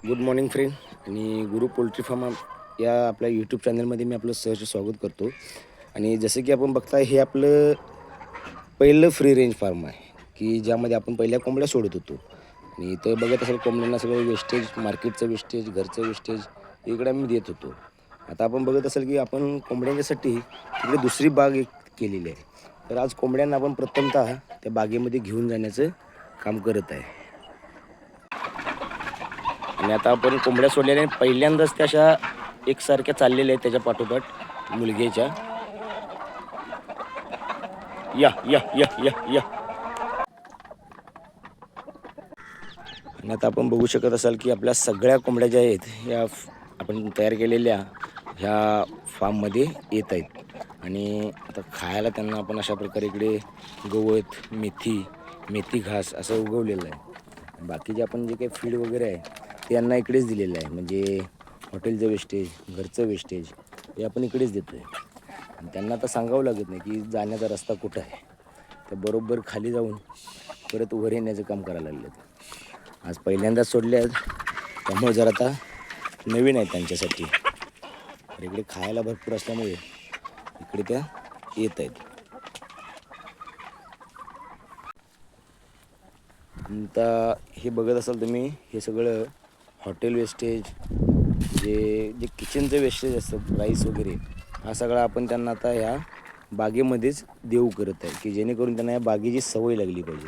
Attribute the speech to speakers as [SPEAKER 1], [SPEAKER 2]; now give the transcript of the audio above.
[SPEAKER 1] Good morning friend आणि गुरु poultry form या आपल्या यूट्यूब चॅनलमध्ये मी आपलं सहर्ष स्वागत करतो. आणि जसं की आपण बघताय हे आपलं पहिलं फ्री रेंज फार्म आहे की ज्यामध्ये आपण पहिल्या कोंबड्या सोडत होतो. आणि इथं बघत असेल कोंबड्यांना सगळं वेस्टेज, मार्केटचं वेस्टेज, घरचं वेस्टेज इकडे आम्ही देत होतो. आता आपण बघत असेल की आपण कोंबड्यांच्यासाठी तिकडे दुसरी बाग एक केलेली आहे. तर आज कोंबड्यांना आपण प्रथमतः त्या बागेमध्ये घेऊन जाण्याचं काम करत आहे. आणि आता आपण कोंबड्या सोडलेल्या पहिल्यांदाच त्या अशा एकसारख्या चाललेल्या आहेत त्याच्या पाठोपाठ मुलगीच्या. या या या या या आणि आता आपण बघू शकत असाल की आपल्या सगळ्या कोंबड्या ज्या आहेत ह्या आपण तयार केलेल्या ह्या फार्ममध्ये येत आहेत. आणि आता खायला त्यांना आपण अशा प्रकारे इकडे गवत, मेथी घास असं उगवलेलं आहे. बाकी जे आपण जे काही फीड वगैरे आहे ते यांना इकडेच दिलेलं आहे. म्हणजे हॉटेलचं वेस्टेज, घरचं वेस्टेज हे आपण इकडेच देतो आहे. आणि त्यांना आता सांगावं लागत नाही की जाण्याचा रस्ता कुठं आहे. तर बरोबर खाली जाऊन परत वर येण्याचं काम करायला लागलं. आज पहिल्यांदाच सोडले आहेत त्यामुळे जर आता नवीन आहे त्यांच्यासाठी. तर इकडे खायला भरपूर असल्यामुळे इकडे त्या येत आहेत. आता हे बघत असाल तुम्ही हे सगळं हॉटेल वेस्टेज जे जे किचनचं वेस्टेज असतं राईस वगैरे हा सगळा आपण त्यांना आता ह्या बागेमध्येच देऊ करत आहे की जेणेकरून त्यांना या बागेची सवय लागली पाहिजे.